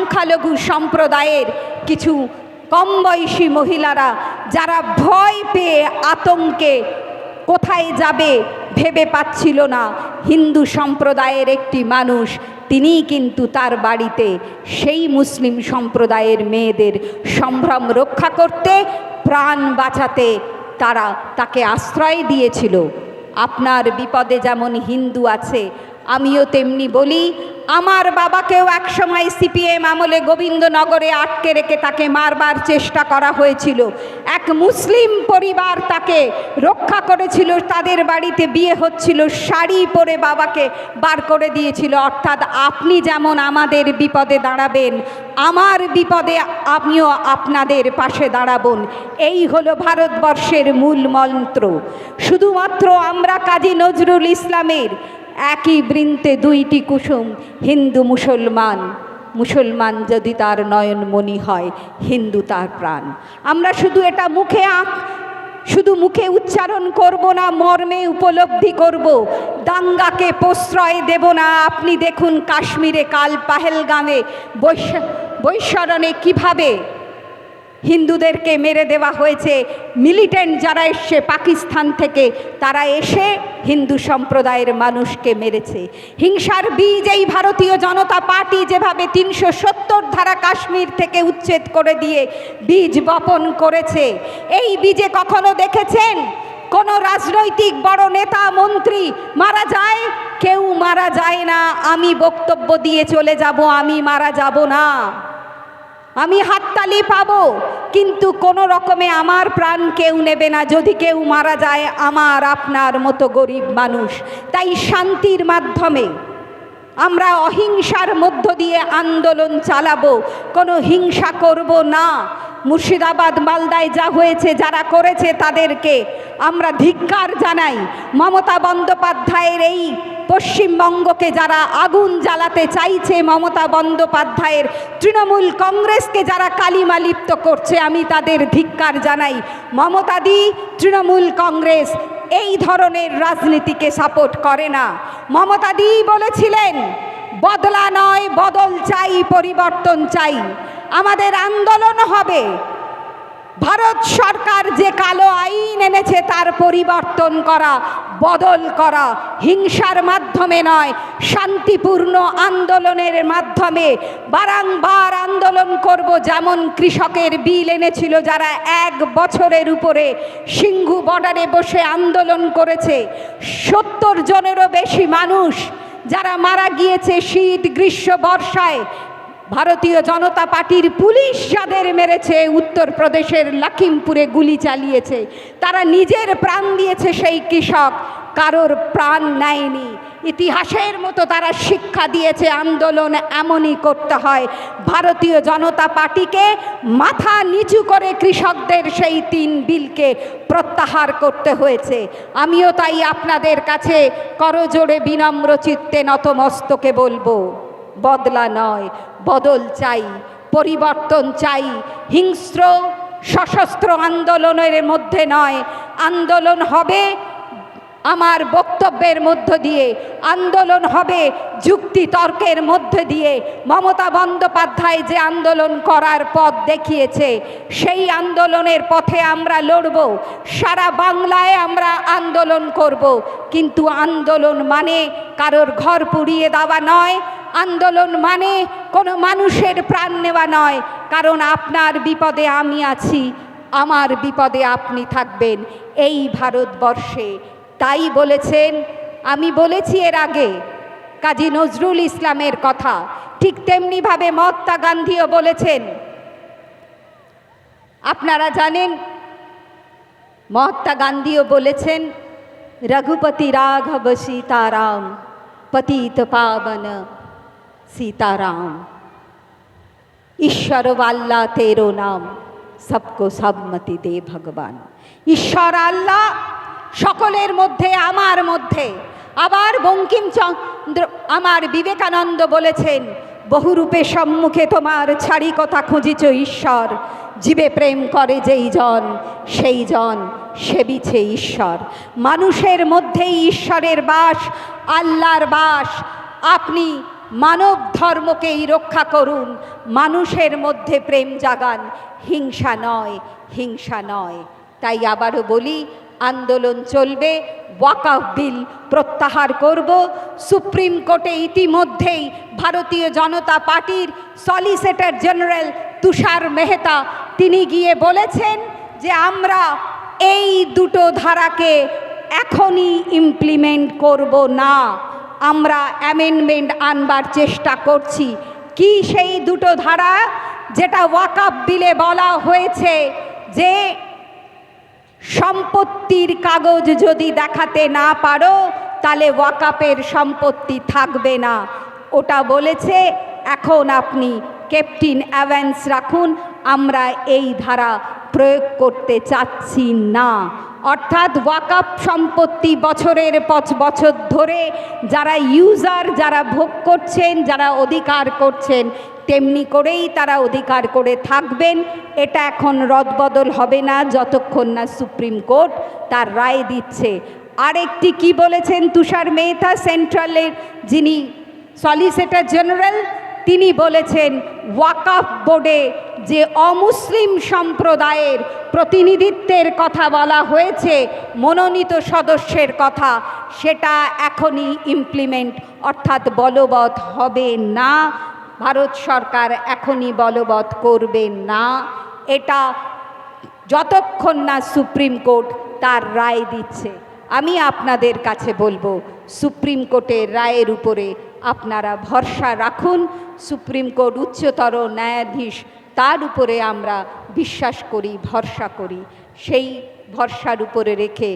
সংখ্যালঘু সম্প্রদায়ের কিছু কম বয়সী মহিলারা যারা ভয় পেয়ে আতঙ্কে কোথায় যাবে ভেবে পাচ্ছিল না, হিন্দু সম্প্রদায়ের একটি মানুষ তিনিই কিন্তু তার বাড়িতে সেই মুসলিম সম্প্রদায়ের মেয়েদের সম্ভ্রম রক্ষা করতে, প্রাণ বাঁচাতে তাকে আশ্রয় দিয়েছিল। আপনার বিপদে যেমন হিন্দু আছে, আমিও তেমনি বলি, আমার বাবাকেও একসময় সিপিএম আমলে গোবিন্দনগরে আটকে রেখে তাকে মারবার চেষ্টা করা হয়েছিল। এক মুসলিম পরিবার তাকে রক্ষা করেছিল, তাদের বাড়িতে বিয়ে হচ্ছিল, শাড়ি পরে বাবাকে বার করে দিয়েছিল। অর্থাৎ আপনি যেমন আমাদের বিপদে দাঁড়াবেন, আমার বিপদে আমিও আপনাদের পাশে দাঁড়াবো। এই হলো ভারতবর্ষের মূল মন্ত্র। শুধুমাত্র আমরা কাজী নজরুল ইসলামের একই বৃন্তে দুইটি কুসুম, হিন্দু মুসলমান, মুসলমান যদি তার নয়নমণি হয়, হিন্দু তার প্রাণ। আমরা শুধু এটা শুধু মুখে উচ্চারণ করব না, মর্মে উপলব্ধি করব, দাঙ্গাকে প্রশ্রয় দেব না। আপনি দেখুন কাশ্মীরে কাল পাহেলগামে বৈশরণে কিভাবে হিন্দুদেরকে মেরে দেওয়া হয়েছে। মিলিটেন্ট যারা এসছে পাকিস্তান থেকে, তারা এসে হিন্দু সম্প্রদায়ের মানুষকে মেরেছে। হিংসার বীজ এই ভারতীয় জনতা পার্টি যেভাবে 370 ধারা কাশ্মীর থেকে উচ্ছেদ করে দিয়ে বীজ বপন করেছে, এই বীজে কখনো দেখেছেন কোনো রাজনৈতিক বড় নেতা মন্ত্রী মারা যায়? কেউ মারা যায় না। আমি বক্তব্য দিয়ে চলে যাব, আমি মারা যাব না, আমি হাততালি পাবো, কিন্তু কোনো রকমে আমার প্রাণ কেউ নেবে না যদি কেউ মারা যায় আমার আপনার মতো গরিব মানুষ। তাই শান্তির মাধ্যমে আমরা অহিংসার মধ্য দিয়ে আন্দোলন চালাবো, কোনো হিংসা করব না। মুর্শিদাবাদ মালদায় যা হয়েছে, যারা করেছে তাদেরকে আমরা ধিক্কার জানাই। মমতা বন্দ্যোপাধ্যায়ের এই পশ্চিমবঙ্গকে যারা আগুন জ্বালাতে চাইছে, মমতা বন্দ্যোপাধ্যায়ের তৃণমূল কংগ্রেসকে যারা কালিমা লিপ্ত করছে, আমি তাদের ধিক্কার জানাই। মমতাদি, তৃণমূল কংগ্রেস এই ধরনের রাজনীতিকে সাপোর্ট করে না। মমতাদি বলেছিলেন, বদলা নয় বদল চাই, পরিবর্তন চাই, আমাদের আন্দোলন হবে। ভারত সরকার যে কালো আইন এনেছে তার পরিবর্তন করা, বদল করা, হিংসার মাধ্যমে নয়, শান্তিপূর্ণ আন্দোলনের মাধ্যমে বারংবার আন্দোলন করব। যেমন কৃষকের বিল এনেছিল, যারা 1 বছরের উপরে সিংঘু বর্ডারে বসে আন্দোলন করেছে, 70 জনেরও বেশি মানুষ যারা মারা গিয়েছে শীত গ্রীষ্ম বর্ষায়। ভারতীয় জনতা পার্টির পুলিশ যাদের মেরেছে, উত্তরপ্রদেশের লখিমপুরে গুলি চালিয়েছে, তারা নিজের প্রাণ দিয়েছে, সেই কৃষক কারোর প্রাণ নেয়নি। ইতিহাসের মতো তারা শিক্ষা দিয়েছে আন্দোলন এমনই করতে হয়। ভারতীয় জনতা পার্টিকে মাথা নিচু করে কৃষকদের সেই 3 বিলকে প্রত্যাহার করতে হয়েছে। আমিও তাই আপনাদের কাছে করজোড়ে বিনম্র চিত্তে নতমস্তকে বলবো, বদলা নয় বদল চাই, পরিবর্তন চাই। হিংস্র সশস্ত্র আন্দোলনের মধ্যে নয়, আন্দোলন হবে আমার বক্তব্যের মধ্য দিয়ে, আন্দোলন হবে যুক্তি তর্কের মধ্যে দিয়ে। মমতা বন্দ্যোপাধ্যায় যে আন্দোলন করার পথ দেখিয়েছে, সেই আন্দোলনের পথে আমরা লড়ব। সারা বাংলায় আমরা আন্দোলন করব, কিন্তু আন্দোলন মানে কারোর ঘর পুড়িয়ে দেওয়া নয়, আন্দোলন মানে কোনো মানুষের প্রাণ নেওয়া নয়। কারণ আপনার বিপদে আমি আছি, আমার বিপদে আপনি থাকবেন এই ভারতবর্ষে। তাই বলেছেন, আমি বলেছি এর আগে কাজী নজরুল ইসলামের কথা, ঠিক তেমনিভাবে মহাত্মা গান্ধীও বলেছেন। আপনারা জানেন মহাত্মা গান্ধীও বলেছেন, রঘুপতি রাঘব সীতারাম পতিত পাবন सीताराम, ईश्वर वाल्ला तेरो नाम सबको सबमति दे भगवान। ঈশ্বর আল্লাহ সকলের মধ্যে, আমার মধ্যে। আবার বঙ্কিমচন্দ্র আমার বিবেকানন্দ বলেছেন, বহুরূপে সম্মুখে তোমার ছাড়ি কথা খুঁজিছ ঈশ্বর, জীবে প্রেম করে যেই জন সেই জন সেবিছে ঈশ্বর। মানুষের মধ্যেই ঈশ্বরের বাস, আল্লাহর বাস। আপনি মানব ধর্মকেই রক্ষা করুন, মানুষের মধ্যে প্রেম জাগান, হিংসা নয়, হিংসা নয়। তাই আবারও বলি, আন্দোলন চলবে, ওয়াকফ বিল প্রত্যাহার করব। সুপ্রিম কোর্টে ইতিমধ্যেই ভারতীয় জনতা পার্টির সলিসিটর জেনারেল তুষার মেহতা তিনি গিয়ে বলেছেন যে আমরা এই দুটো ধারাকে এখনই ইমপ্লিমেন্ট করব না, আমরা অ্যামেন্ডমেন্ট আনবার চেষ্টা করছি। কি সেই দুটো ধারা? যেটা ওয়াকফ বিলে বলা হয়েছে যে সম্পত্তির কাগজ যদি দেখাতে না পারো তাহলে ওয়াকফের সম্পত্তি থাকবে না। ওটা বলেছে এখন আপনি ক্যাপ্টেন অ্যাভেন্স রাখুন, আমরা এই ধারা প্রয়োগ করতে চাচ্ছি না। অর্থাৎ ওয়াকফ সম্পত্তি বছরের পর বছর ধরে যারা ইউজার, যারা ভোগ করছেন, যারা অধিকার করছেন, তেমনি করেই তারা অধিকার করে থাকবেন। এটা এখন রদবদল হবে না যতক্ষণ না সুপ্রিম কোর্ট তার রায় দিচ্ছে। আরেকটি কি বলেছেন তুষার মেহতা, সেন্ট্রালের যিনি সলিসিটর জেনারেল, তিনি বলেছেন ওয়াকফ বোর্ডে যে অমুসলিম সম্প্রদায়ের প্রতিনিধিত্বের কথা বলা হয়েছে, মনোনীত সদস্যের কথা, সেটা এখনই ইমপ্লিমেন্ট অর্থাৎ বলবৎ হবে না। ভারত সরকার এখনই বলবৎ করবে না, এটা যতক্ষণ না সুপ্রিম কোর্ট তার রায় দিচ্ছে। আমি আপনাদের কাছে বলবো, সুপ্রিম কোর্টের রায়ের উপরে আপনারা ভরসা রাখুন। সুপ্রিম কোর্ট উচ্চতর ন্যায়াধীশ, তার উপরে আমরা বিশ্বাস করি, ভরসা করি। সেই ভরসার উপরে রেখে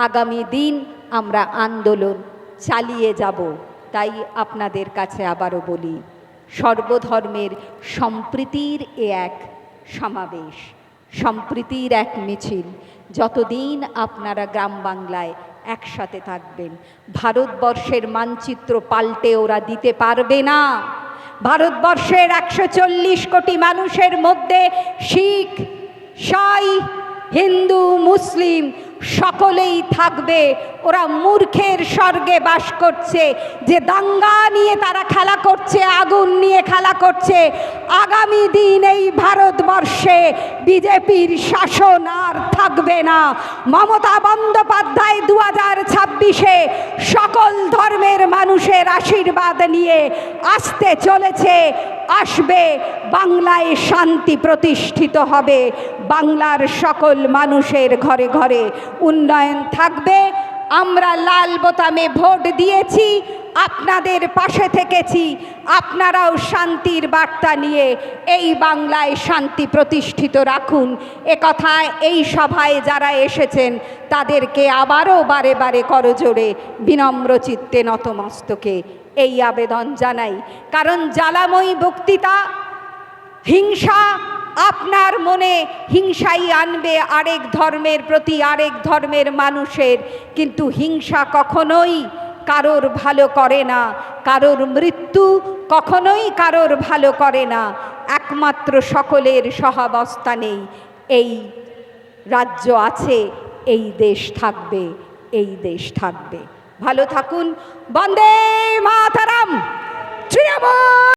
আগামী দিন আমরা আন্দোলন চালিয়ে যাব। তাই আপনাদের কাছে আবারও বলি, সর্বধর্মের সম্প্রীতির এক সমাবেশ, সম্প্রীতির এক মিছিল। যতদিন আপনারা গ্রাম বাংলায় একসাথে থাকবেন, ভারতবর্ষের মানচিত্র পাল্টে ওরা দিতে পারবে না। ভারতবর্ষের 140 কোটি মানুষের মধ্যে শিখ, সাই, হিন্দু, মুসলিম সকলেই থাকবে। ওরা মূর্খের স্বর্গে বাস করছে, যে দাঙ্গা নিয়ে তারা খেলা করছে, আগুন নিয়ে খেলা করছে। আগামী দিন এই ভারতবর্ষে বিজেপির শাসন আর থাকবে না। মমতা বন্দ্যোপাধ্যায় 2026-এ সকল ধর্মের মানুষের আশীর্বাদ নিয়ে আসতে চলেছে, আসবে। বাংলায় শান্তি প্রতিষ্ঠিত হবে, বাংলার সকল মানুষের ঘরে ঘরে উন্নয়ন থাকবে। আমরা লাল বোতামে ভোট দিয়েছি, আপনাদের পাশে থেকেছি। আপনারাও শান্তির বার্তা নিয়ে এই বাংলায় শান্তি প্রতিষ্ঠিত রাখুন। একথা এই সভায় যারা এসেছেন তাদেরকে আবারও বারে বারে করজোড়ে বিনম্র চিত্তে নতমস্তকে এই আবেদন জানাই। কারণ জ্বালাময়ী বক্তৃতা, হিংসা আপনার মনে হিংসাই আনবে আরেক ধর্মের প্রতি, আরেক ধর্মের মানুষের। কিন্তু হিংসা কখনোই কারোর ভালো করে না, কারোর মৃত্যু কখনোই কারোর ভালো করে না। একমাত্র সকলের সহাবস্থানেই এই রাজ্য আছে, এই দেশ থাকবে, এই দেশ থাকবে। ভালো থাকুন। বন্দে মাতরম। তৃণমূল।